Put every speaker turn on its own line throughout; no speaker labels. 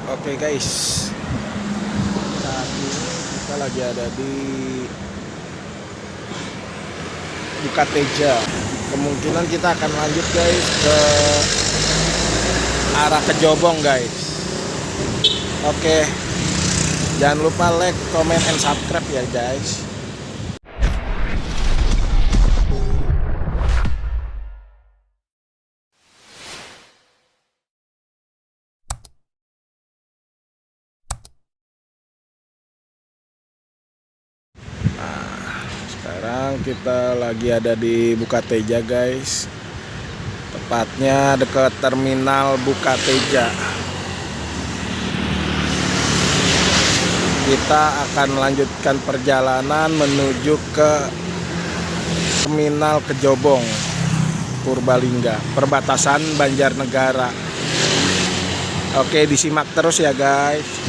Oke guys, saat ini kita lagi ada di Bukateja. Kemungkinan kita akan lanjut guys ke arah Kejobong guys. Oke, jangan lupa like, comment, and subscribe ya guys. Sekarang kita lagi ada di Bukateja guys, tepatnya dekat terminal Bukateja. Kita akan melanjutkan perjalanan menuju ke terminal Kejobong Purbalingga, perbatasan Banjarnegara. Oke, disimak terus ya guys.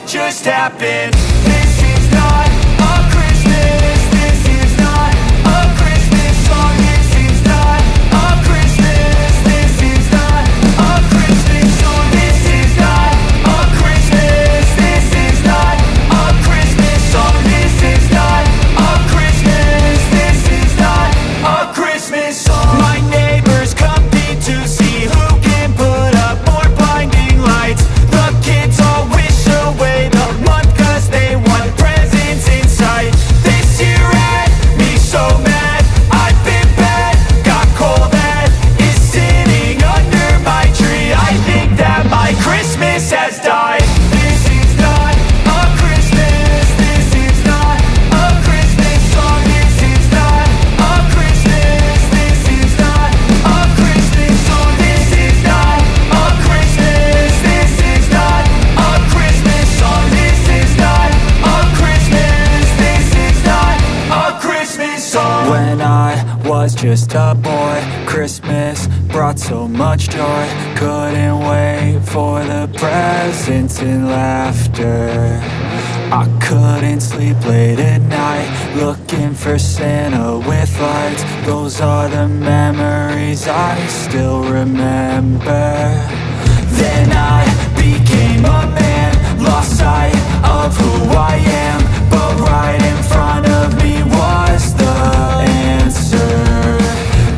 Just happened. This is not a Christmas. This is not a Christmas song. This is not a Christmas. This is not a Christmas song. This is not a Christmas. This is not a Christmas song. This is not a Christmas. This is not a Christmas song. My neighbors compete to see who can put up more blinding lights. The kids all wish away the month cause they want presents in sight. This year had me so mad, I've been bad, got coal that is sitting under my tree. I think that my Christmas has died. This is not a Christmas. This is not a Christmas song. This is not a Christmas. This is not a Christmas song. This is not a Christmas. This is not a Christmas song. This is not a Christmas. This is not a Christmas song. When I was just a boy, Christmas brought so much joy. Couldn't wait for the presents and laughter. I couldn't sleep late at night, looking for Santa with lights. Those are the memories I still remember. Then I became a man, lost sight of who I am, but right in front of me was the answer.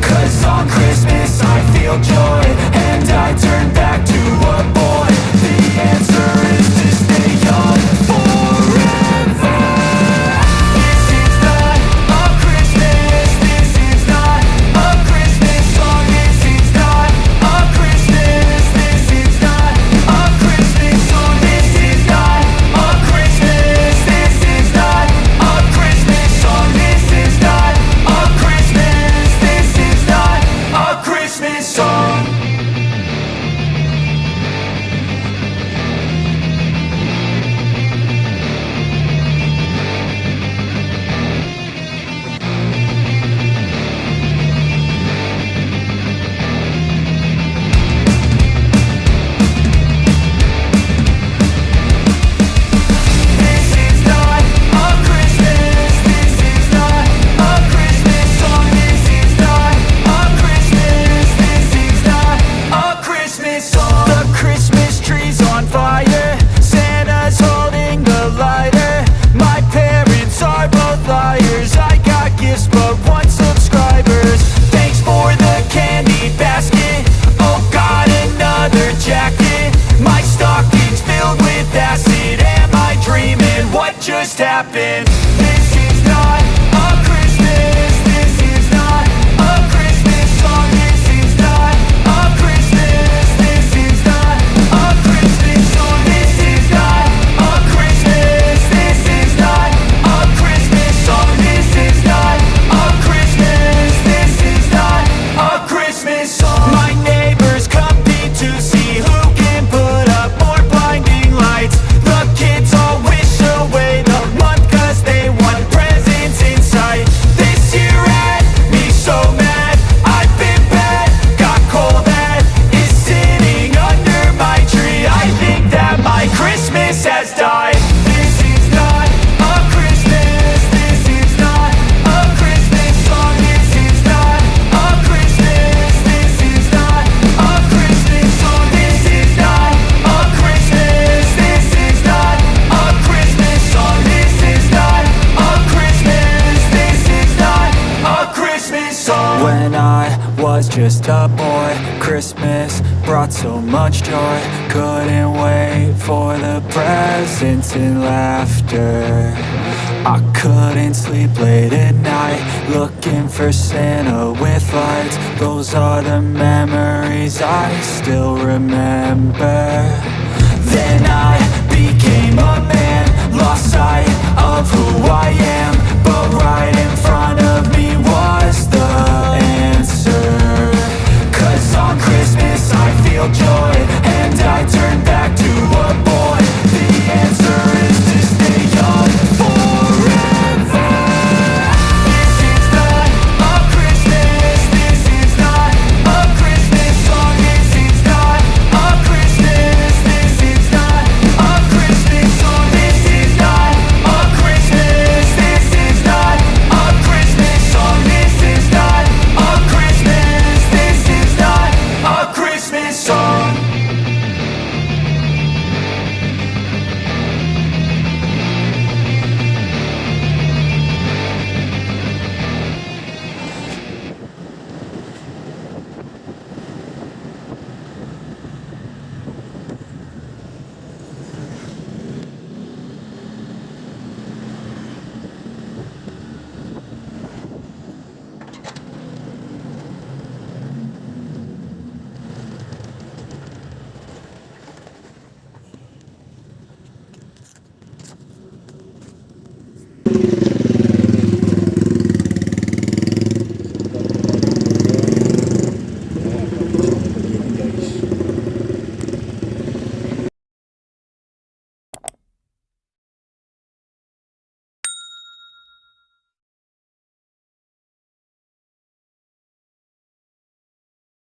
Cause on Christmas I feel joy, and I turn back to a boy. The answer is to stay young forever. This is not a Christmas. This is not a Christmas song. This is not a Christmas. This is not a Christmas song. This is not a Christmas. This is not a Christmas song. This is not a Christmas. This is not a Christmas song. This is not a Christmas. This is not a Christmas song. This is not a Christmas. This is not a Christmas song. The Christmas tree's on fire. Santa's holding the lighter. My parents are both liars. I got gifts but one subscribers. Thanks for the candy basket. Oh, got another jacket. My stocking's filled with acid. Am I dreaming? What just happened? This is not a Christmas. This is not a Christmas song. This is not a Christmas. This is not a Christmas song. This is not a Christmas. This just a boy. Christmas brought so much joy. Couldn't wait for the presents and laughter. I couldn't sleep late at night, looking for Santa with lights. Those are the memories I still remember. Then I became a